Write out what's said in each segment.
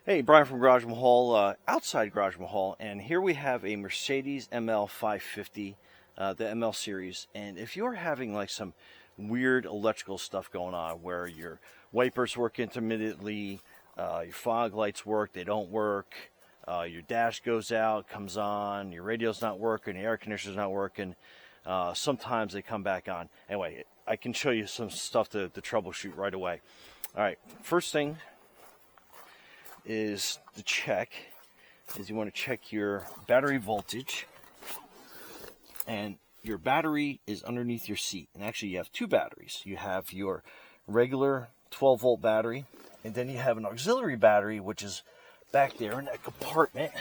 Hey, Brian from Garage Mahal, outside Garage Mahal, and here we have a Mercedes ML550, the ML series. And if you're having like some weird electrical stuff going on where your wipers work intermittently, your fog lights work, they don't work, your dash goes out, comes on, your radio's not working, the air conditioner's not working, sometimes they come back on. Anyway, I can show you some stuff to troubleshoot right away. All right, first thing is you want to check your battery voltage, and your battery is underneath your seat. And actually you have two batteries. You have your regular 12 volt battery, and then you have an auxiliary battery which is back there in that compartment.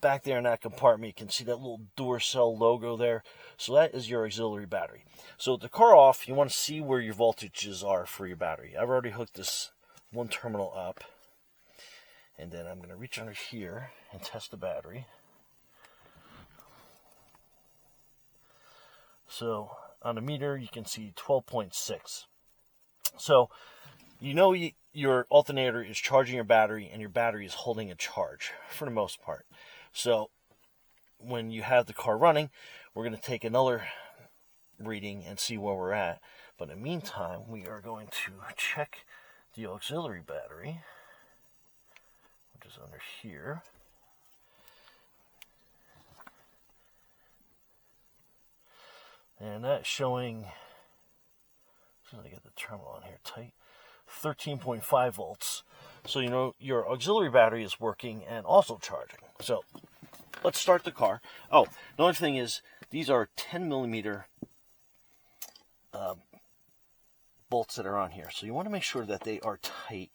Back there in that compartment, you can see that little Duracell logo there. So that is your auxiliary battery. So with the car off, you want to see where your voltages are for your battery. I've already hooked this one terminal up, and then I'm going to reach under here and test the battery. So on the meter, you can see 12.6. So you know your alternator is charging your battery, and your battery is holding a charge for the most part. So when you have the car running, we're going to take another reading and see where we're at. But in the meantime, we are going to check the auxiliary battery, which is under here. And that's showing, so I get the terminal on here tight, 13.5 volts. So you know your auxiliary battery is working and also charging. So let's start the car. Oh, the other thing is, these are 10 millimeter bolts that are on here. So you want to make sure that they are tight,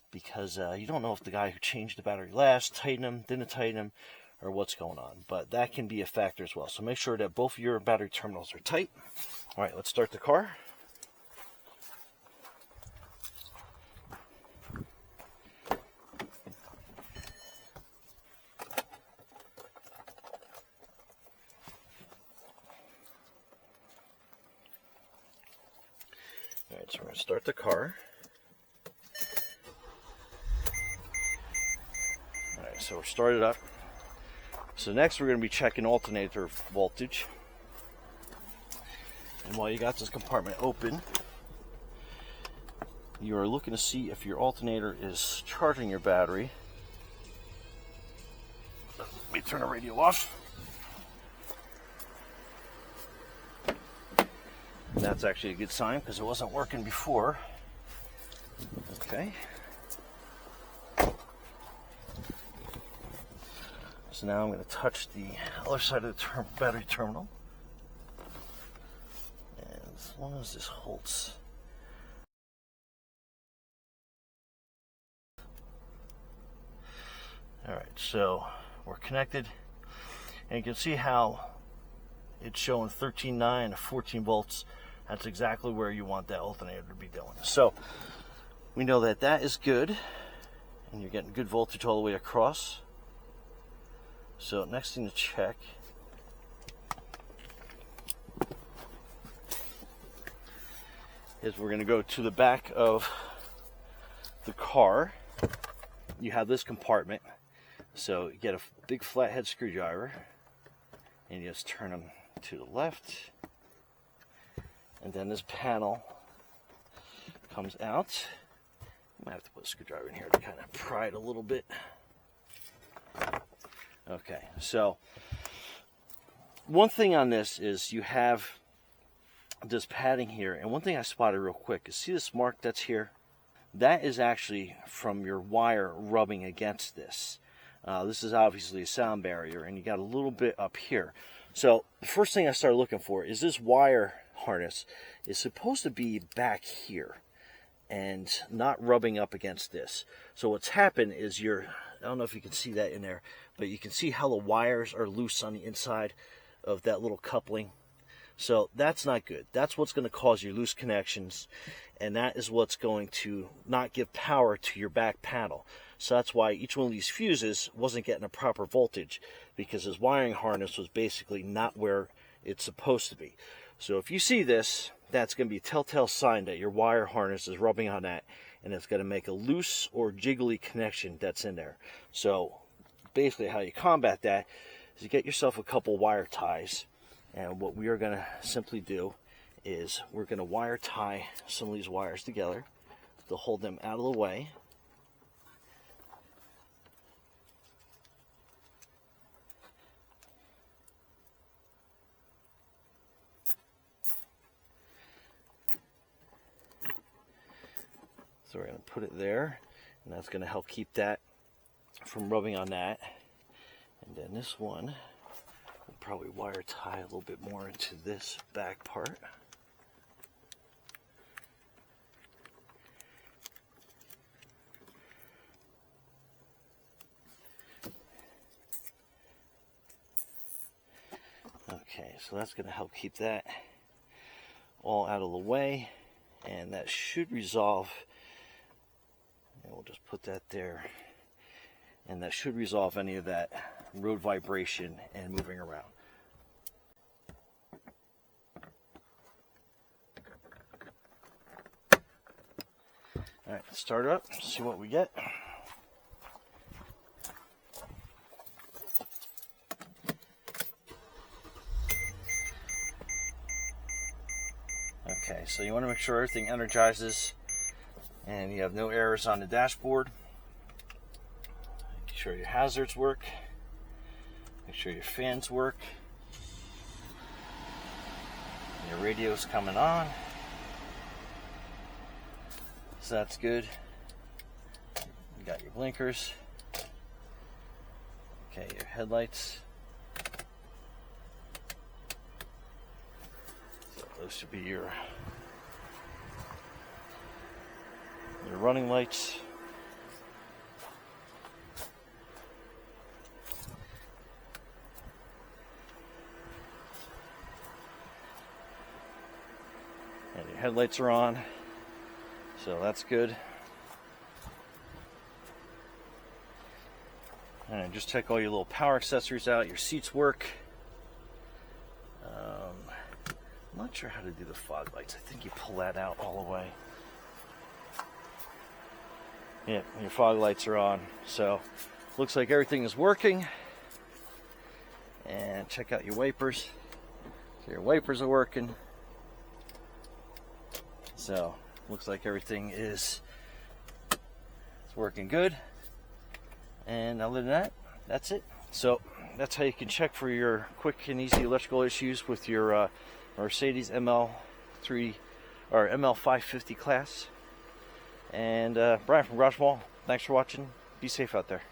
because you don't know if the guy who changed the battery last tightened them, didn't tighten them, or what's going on. But that can be a factor as well. So make sure that both of your battery terminals are tight. All right, let's start the car. Alright, so we're going to start the car. Alright, so we're started up. So next we're going to be checking alternator voltage. And while you got this compartment open, you are looking to see if your alternator is charging your battery. Let me turn the radio off. And that's actually a good sign, because it wasn't working before. Okay. So now I'm going to touch the other side of the battery terminal. And as long as this holds. Alright, so we're connected. And you can see how it's showing 13.9 to 14 volts. That's exactly where you want that alternator to be doing. So we know that that is good, and you're getting good voltage all the way across. So next thing to check is we're going to go to the back of the car. You have this compartment, so you get a big flathead screwdriver, and you just turn them to the left, and then this panel comes out. I might have to put a screwdriver in here to kind of pry it a little bit. Okay, so one thing on this is you have this padding here, and one thing I spotted real quick is, see this mark that's here? That is actually from your wire rubbing against this. This is obviously a sound barrier, and you got a little bit up here. So the first thing I started looking for is this wire harness is supposed to be back here and not rubbing up against this. So what's happened is I don't know if you can see that in there, but you can see how the wires are loose on the inside of that little coupling. So that's not good. That's what's going to cause you loose connections, and that is what's going to not give power to your back panel. So that's why each one of these fuses wasn't getting a proper voltage, because his wiring harness was basically not where it's supposed to be. So if you see this, that's going to be a telltale sign that your wire harness is rubbing on that, and it's going to make a loose or jiggly connection that's in there. So basically how you combat that is you get yourself a couple wire ties, and what we are going to simply do is we're going to wire tie some of these wires together to hold them out of the way. So we're going to put it there, and that's going to help keep that from rubbing on that. And then this one, we'll probably wire tie a little bit more into this back part. Okay, so that's going to help keep that all out of the way, and that should resolve. And we'll just put that there, and that should resolve any of that road vibration and moving around. All right, let's start it up, see what we get. Okay, so you want to make sure everything energizes and you have no errors on the dashboard. Make sure your hazards work. Make sure your fans work. Your radio's coming on. So that's good. You got your blinkers. Okay, your headlights. So those should be your running lights. And your headlights are on, so that's good. And just check all your little power accessories out. Your seats work. I'm not sure how to do the fog lights. I think you pull that out all the way. Yeah, your fog lights are on. So looks like everything is working. And check out your wipers. So your wipers are working. So looks like everything is working good. And other than that, that's it. So that's how you can check for your quick and easy electrical issues with your Mercedes ML3 or ML500 class. And Brian from Garage Mall, thanks for watching. Be safe out there.